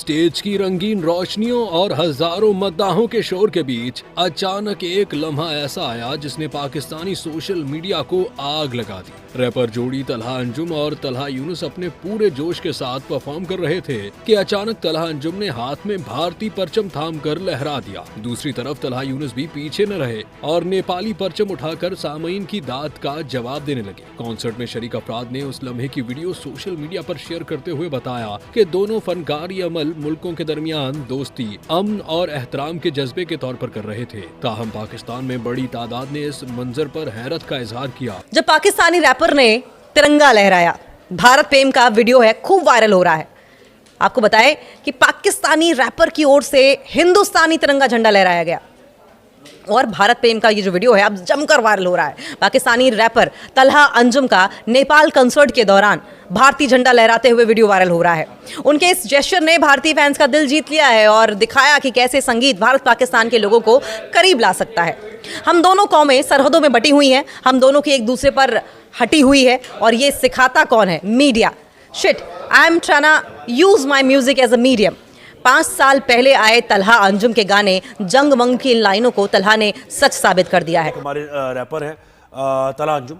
Stage की रंगीन रोशनियों और हजारों मद्दाहों के शोर के बीच अचानक एक लम्हा ऐसा आया जिसने पाकिस्तानी सोशल मीडिया को आग लगा दी। रैपर जोड़ी तलहा अंजुम और तलहा यूनुस अपने पूरे जोश के साथ परफॉर्म कर रहे थे कि अचानक तलहा अंजुम ने हाथ में भारतीय परचम थाम कर लहरा दिया। दूसरी तरफ तलहा यूनुस भी पीछे न रहे और नेपाली परचम उठाकर सामईन की दाद का जवाब देने लगे। कॉन्सर्ट में शरीक अफराद ने उस लम्हे की वीडियो सोशल मीडिया पर शेयर करते हुए बताया कि दोनों फनकार ये अमल मुल्कों के दरमियान दोस्ती, अमन और एहतराम के जज्बे के तौर पर कर रहे थे। ताहम पाकिस्तान में बड़ी तादाद ने इस मंजर पर हैरत का इजहार किया। जब पाकिस्तानी रैपर ने तिरंगा लहराया, भारत प्रेम का वीडियो है, खूब वायरल हो रहा है। आपको बताएं कि पाकिस्तानी रैपर की ओर से हिंदुस्तानी तिरंगा झंडा लहराया गया और भारत प्रेम का ये जो वीडियो है अब जमकर वायरल हो रहा है। पाकिस्तानी रैपर तलहा अंजुम का नेपाल कंसर्ट के दौरान भारतीय झंडा लहराते हुए वीडियो वायरल हो रहा है। उनके इस जेस्चर ने भारतीय फैंस का दिल जीत लिया है और दिखाया कि कैसे संगीत भारत पाकिस्तान के लोगों को करीब ला सकता है। हम दोनों कौमें सरहदों में बटी हुई हैं, हम दोनों की एक दूसरे पर हटी हुई है और ये सिखाता कौन है? Media. Shit, I am trying to use my music as a medium. 5 साल पहले आए तलहा अंजुम के गाने जंग मंग की इन लाइनों को तलहा ने सच साबित कर दिया है। हमारे रैपर हैं तलहा अंजुम,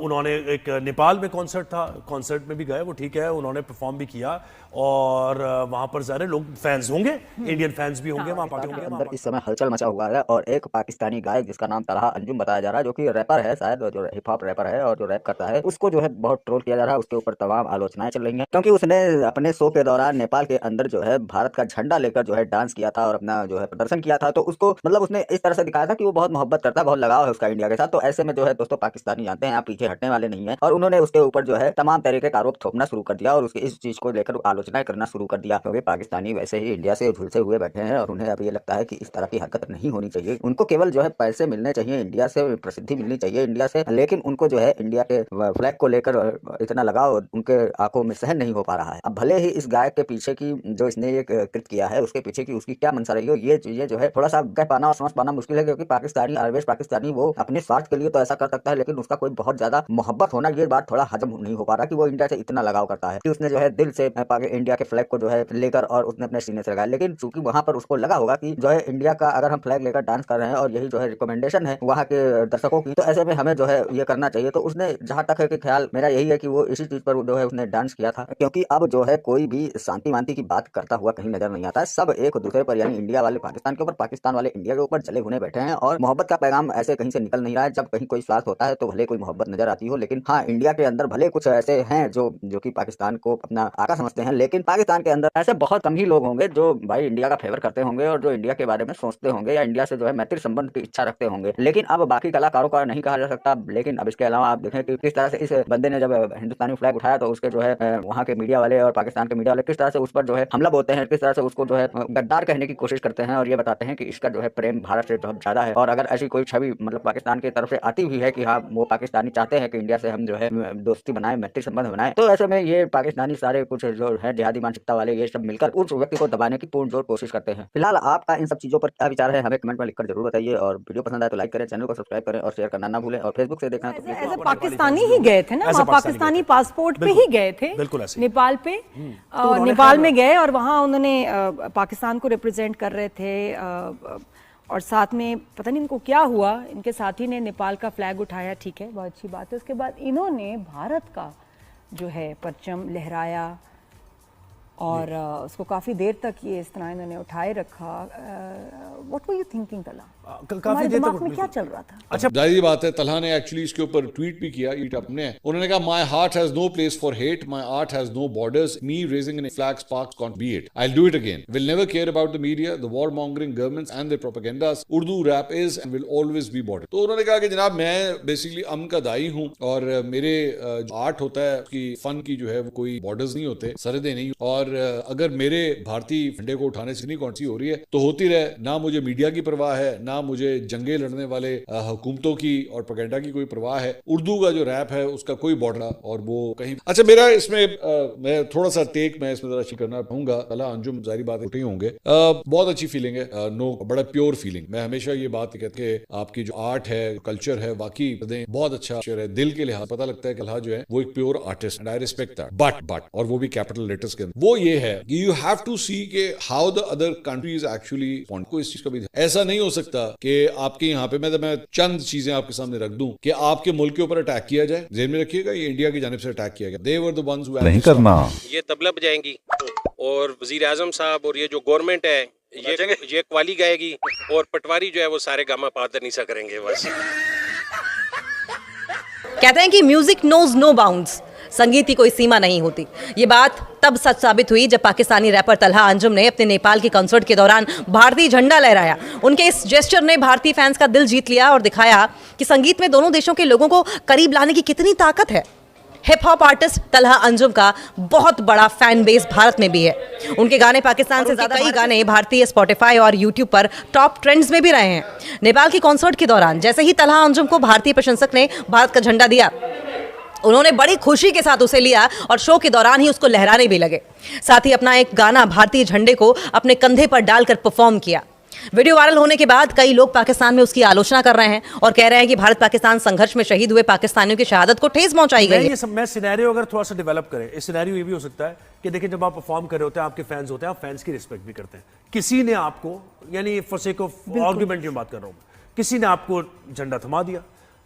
उन्होंने एक नेपाल में कॉन्सर्ट था, कॉन्सर्ट में भी गए, वो ठीक है, उन्होंने परफॉर्म भी किया और वहां पर ज़ाहिर लोग फैंस होंगे, इंडियन फैंस भी होंगे वहां पार्टी होंगे। अंदर इस समय हलचल मचा हुआ है और एक पाकिस्तानी गायक जिसका नाम तलहा अंजुम बताया जा रहा है, जो कि रैपर है, शायद जो हिप हॉप रैपर है और जो रैप करता है, उसको जो है बहुत ट्रोल किया जा रहा है। उसके ऊपर तमाम आलोचनाएं चल रही हैं क्योंकि उसने अपने शो के दौरान नेपाल के अंदर जो है भारत का झंडा लेकर जो है डांस किया था और अपना जो है प्रदर्शन किया था। तो उसको मतलब उसने इस तरह से दिखाया था कि वो बहुत मोहब्बत करता है, बहुत लगाव है उसका इंडिया के साथ। तो ऐसे में जो है दोस्तों पाकिस्तानी जानते हैं आप पीछे हटने वाले नहीं है और उन्होंने उसके ऊपर जो है तमाम तरीके का आरोप थोपना शुरू कर दिया और उसके इस चीज को लेकर आलोचना करना शुरू कर दिया क्योंकि पाकिस्तानी वैसे ही इंडिया से झुलसे हुए बैठे हैं और उन्हें अब ये लगता है कि इस तरह की हरकत नहीं होनी चाहिए। उनको केवल जो है पैसे मिलने चाहिए, इंडिया से प्रसिद्धि मिलनी चाहिए इंडिया से, लेकिन उनको जो है इंडिया के फ्लैग को लेकर इतना लगाव उनके आंखों में सहन नहीं हो पा रहा है। अब भले ही इस गायक के पीछे की जो इसने ये कृत्य किया है उसके पीछे की उसकी क्या मंशा रही हो, ये चीजें जो है थोड़ा सा कह पाना और समझ पाना मुश्किल है क्योंकि पाकिस्तानी ऑलवेज पाकिस्तानी वो अपने स्वार्थ के लिए तो ऐसा कर सकता है, लेकिन उसका कोई बहुत ज्यादा मोहब्बत होना ये बात थोड़ा हजम नहीं हो पा रहा कि वो इंडिया से इतना लगाव करता है कि उसने जो है दिल से इंडिया के फ्लैग को जो है लेकर और उसने अपने सीने से लगाया। लेकिन चूंकि वहां पर उसको लगा होगा कि जो है इंडिया का अगर हम फ्लैग लेकर डांस कर रहे हैं और यही जो है रिकमेंडेशन है वहां के दर्शकों की, तो ऐसे में हमें जो है ये करना चाहिए। तो उसने जहां तक है कि ख्याल मेरा यही है कि वो इसी चीज पर जो है उसने डांस किया था क्योंकि अब जो है कोई भी शांति वांति की बात करता हुआ कहीं नजर नहीं आता है। सब एक दूसरे पर यानी इंडिया वाले पाकिस्तान के ऊपर, पाकिस्तान वाले इंडिया के ऊपर जले हुए बैठे हैं और मोहब्बत का पैगाम ऐसे कहीं से निकल नहीं रहा है। जब कहीं कोई स्वार्थ होता है तो भले कोई मोहब्बत नजर आती हो, लेकिन हाँ इंडिया के अंदर भले कुछ ऐसे हैं जो कि पाकिस्तान को अपना आका समझते हैं, लेकिन पाकिस्तान के अंदर ऐसे बहुत कम ही लोग होंगे जो भाई इंडिया का फेवर करते होंगे और जो इंडिया के बारे में सोचते होंगे या इंडिया से जो है मैत्री संबंध की इच्छा रखते होंगे। लेकिन अब बाकी कलाकारों का नहीं कहा जा सकता। लेकिन अब इसके अलावा आप देखें कि किस तरह से इस बंदे ने जब हिंदुस्तानी फ्लैग उठाया तो उसके जो है वहाँ के मीडिया वाले और पाकिस्तान के मीडिया वाले किस तरह से उस पर जो है हमला बोलते हैं, किस तरह से उसको जो है गद्दार कहने की कोशिश करते हैं और ये बताते हैं कि इसका जो है प्रेम भारत से बहुत ज्यादा है। और अगर ऐसी कोई छवि मतलब पाकिस्तान की तरफ से आती हुई है कि हाँ वो पाकिस्तानी चाहते हैं कि इंडिया से हम जो है दोस्ती बनाए, मैत्री संबंध बनाए, तो ऐसे में ये पाकिस्तानी सारे कुछ जो है जिहादी मानसिकता वाले ये सब मिलकर उस व्यक्ति को दबाने की पूर्ण जोर कोशिश करते हैं। फिलहाल आपका इन सब चीजों पर क्या विचार है हमें कमेंट में लिखकर जरूर बताइए और वीडियो पसंद आए तो लाइक करें, चैनल को सब्सक्राइब करें और शेयर करना ना भूलें और फेसबुक से देखना तो ऐसे पाकिस्तानी ही गए थे ना, पाकिस्तानी पासपोर्ट पे ही गए थे नेपाल पे, नेपाल में गए और वहाँ उन्होंने पाकिस्तान को रिप्रेजेंट कर रहे थे और साथ में पता नहीं इनको क्या हुआ, इनके साथी ने नेपाल का फ्लैग उठाया, ठीक है बहुत अच्छी बात है। उसके बाद इन्होंने भारत का जो है परचम लहराया और उसको काफ़ी देर तक ये इस तरह इन्होंने उठाए रखा। What were you thinking Talha? काफी देर तक में क्या चल रहा था? अच्छा जाहिर बात है तलहा ने एक्चुअली इसके ऊपर ट्वीट भी किया, उन्होंने कहा my heart has no place for hate, my art has no borders, me raising an flag sparks can't be it, I will do it again, will never care about the media, the war mongering governments and their propagandas, Urdu rap is and will always be border. तो उन्होंने कहा कि जनाब मैं basically अमन का दाई हूँ और मेरे आर्ट होता है कि फन की जो है वो कोई बॉर्डर्स नहीं होते, सरहदें नहीं, और अगर मेरे भारतीय झंडे को उठाने से नहीं कौन सी हो रही है तो होती रहे, ना मुझे मीडिया की परवाह है, ना मुझे जंगे लड़ने वाले हुकूमतों की और प्रोपेगेंडा की कोई परवाह है। उर्दू का जो रैप है उसका कोई बॉर्डर और वो कहीं। अच्छा, मेरा इसमें मैं थोड़ा सा टेक मैं इसमें जरा करना चाहूंगा। तलहा अंजुम जारी बात उठे होंगे, बहुत अच्छी फीलिंग है, नो बड़ा प्योर फीलिंग। मैं हमेशा ये बात कहते हैं आपकी जो आर्ट है, कल्चर है, वाकई बहुत अच्छा कल्चर है। दिल के लिहाज पता लगता है कि तलहा जो है वो एक pure artist and I respect that. But और वो भी कैपिटल लेटर्स के अंदर, वो ये है कि यू हैव टू सी के how the other countries actually want. को इस चीज का भी ऐसा नहीं हो सकता कि आपके यहाँ पे मैं चंद चीजें आपके सामने रख दूं कि आपके मुल्क के ऊपर अटैक किया जाए। ज़हन में रखिएगा ये इंडिया की जानिब से अटैक किया गया। They were the ones who नहीं करना। ये तबला बजाएंगी और वजीर आजम साहब और ये जो गवर्नमेंट है ये कवाली गाएगी और पटवारी जो है वो सारे गामा पादरनीसा करेंगे बस। कहते हैं कि म्यूजिक नोज नो बाउंड्स, संगीत की कोई सीमा नहीं होती। ये बात तब सच साबित हुई जब पाकिस्तानी रैपर तलहा अंजुम ने अपने नेपाल के कंसर्ट के दौरान भारतीय झंडा लहराया। उनके इस जेस्चर ने भारतीय फैंस का दिल जीत लिया और दिखाया कि संगीत में दोनों देशों के लोगों को करीब लाने की कितनी ताकत है। Hip hop artist Talha Anjum का बहुत बड़ा फैन बेस भारत में भी है। उनके गाने पाकिस्तान से ज्यादा कई गाने भारतीय स्पॉटिफाई और यूट्यूब पर टॉप ट्रेंड्स में भी रहे हैं। नेपाल की कॉन्सर्ट के दौरान जैसे ही तलहा अंजुम को भारतीय प्रशंसक ने भारत का झंडा दिया, उन्होंने बड़ी खुशी के साथ उसे लिया और शो के दौरान ही उसको लहराने भी लगे। साथ ही अपना एक गाना भारतीय झंडे को अपने कंधे पर डालकर परफॉर्म किया। वीडियो वायरल होने के बाद कई लोग पाकिस्तान में उसकी आलोचना कर रहे हैं और कह रहे हैं कि भारत पाकिस्तान संघर्ष में शहीद हुए पाकिस्तानियों की शहादत को ठेस पहुंचाई गई है। मैं सिनेरियो अगर थोड़ा सा डेवलप करें, इस सिनेरियो ये भी हो सकता है कि देखिए जब आप परफॉर्म कर रहे होते हैं, आपके फैंस होते हैं, आप फैंस की रिस्पेक्ट भी करते हैं। किसी ने आपको, यानी फॉर सेक ऑफ आर्गुमेंट की बात कर रहा हूं, किसी ने आपको झंडा थमा दिया,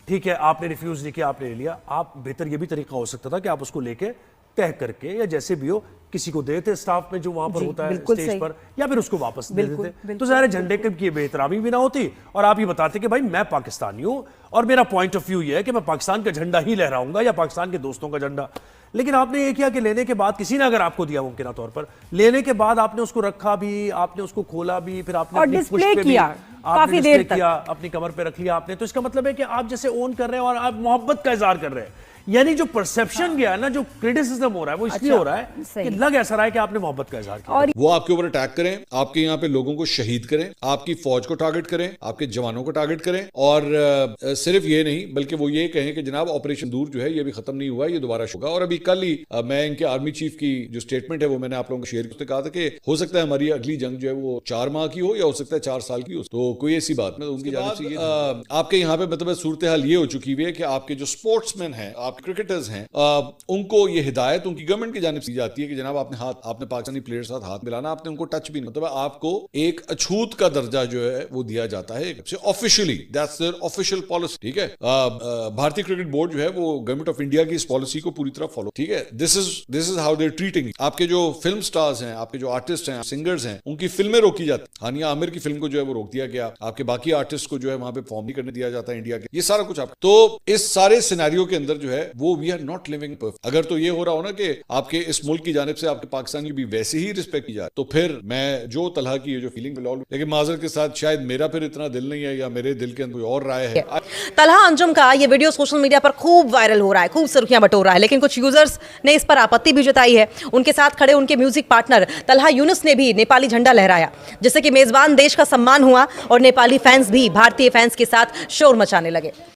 ठीक है, आपने रिफ्यूज नहीं किया, आपने ले लिया। आप बेहतर ये भी तरीका हो सकता था कि आप उसको लेके तय करके या जैसे भी हो किसी को देते स्टाफ में जो वहां पर होता है स्टेज पर, या फिर उसको वापस दे देते, तो सारे झंडे की बेहतरामी भी ना होती और आप ये बताते कि भाई मैं पाकिस्तानी हूं और मेरा पॉइंट ऑफ व्यू ये है कि मैं पाकिस्तान का झंडा ही लहराऊंगा या पाकिस्तान के दोस्तों का झंडा। लेकिन आपने ये किया कि लेने के बाद किसी ने अगर आपको दिया मुमकिन तौर पर, लेने के बाद आपने उसको रखा भी, आपने उसको खोला भी, फिर आपने डिस्प्ले किया, काफी देर तक अपनी कमर पे रख लिया आपने। तो इसका मतलब है कि आप जैसे ओन कर रहे हैं और आप मोहब्बत का इजहार कर रहे हैं। यानी जो परसेप्शन गया ना, जो क्रिटिसिज्म हो रहा है वो इसलिए हो रहा है कि लग ऐसा रहा है कि आपने मोहब्बत का इजहार किया। वो आपके ऊपर अटैक करें, आपके यहाँ पे लोगों को शहीद करें, आपकी फौज को टारगेट करें, आपके जवानों को टारगेट करें और सिर्फ ये नहीं बल्कि वो ये कहें कि जनाब ऑपरेशन दूर जो है ये भी खत्म नहीं हुआ, ये दोबारा होगा। और अभी कल ही मैं इनके आर्मी चीफ की जो स्टेटमेंट है वो मैंने आप लोगों को शेयर करते कहा था कि हो सकता है हमारी अगली जंग जो है वो 4 माह की हो या हो सकता है 4 साल की हो। तो कोई ऐसी बात नहीं, उनकी जानिब से आपके यहाँ पे मतलब सूरत हाल ये हो चुकी है कि आपके जो स्पोर्ट्समैन हैं, आपके क्रिकेटर्स हैं, उनको ये हिदायत उनकी गवर्नमेंट की जानिब से जाती है कि जनाब आपने पाकिस्तानी प्लेयर साथ हाथ मिलाना, आपने उनको टच भी नहीं, मतलब आपको एक अछूत का दर्जा जो है वो दिया जाता है officially, that's there official policy, ठीक है। भारतीय क्रिकेट बोर्ड जो है वो गवर्नमेंट ऑफ इंडिया की इस पॉलिसी को पूरी तरह फॉलो, ठीक है। This is how they are treating. आपके जो फिल्म स्टार्स हैं, आपके जो आर्टिस्ट हैं, सिंगर्स हैं, उनकी फिल्में रोकी जाती है। हानिया आमिर की फिल्म को जो है वो रोक दिया गया, आपके बाकी आर्टिस्ट को जो है वहां पे परफॉर्म नहीं करने दिया जाता है इंडिया के, ये सारा कुछ आप। तो इस सारे सिनेरियो के अंदर जो है वो we are not living perfect. अगर तो ये हो रहा हो ना कि आपके इस मुल्क की जानिब से आपके पाकिस्तान की भी वैसे ही रिस्पेक्ट की जाए, तो फिर मैं जो तलहा की जो फीलिंग, लेकिन माजर के साथ शायद मेरा फिर इतना दिल नहीं है या मेरे दिल के अंदर कोई और राय है। तलहा अंजुम का ये वीडियो सोशल मीडिया पर खूब वायरल हो रहा है, खूब सुर्खियां बटोर रहा है, लेकिन कुछ यूजर्स ने इस पर आपत्ति भी जताई है। उनके साथ खड़े उनके म्यूजिक पार्टनर तलहा यूनुस ने भी नेपाली झंडा लहराया, जिससे कि मेजबान देश का सम्मान हुआ और नेपाली फैंस भी भारतीय फैंस के साथ शोर मचाने लगे।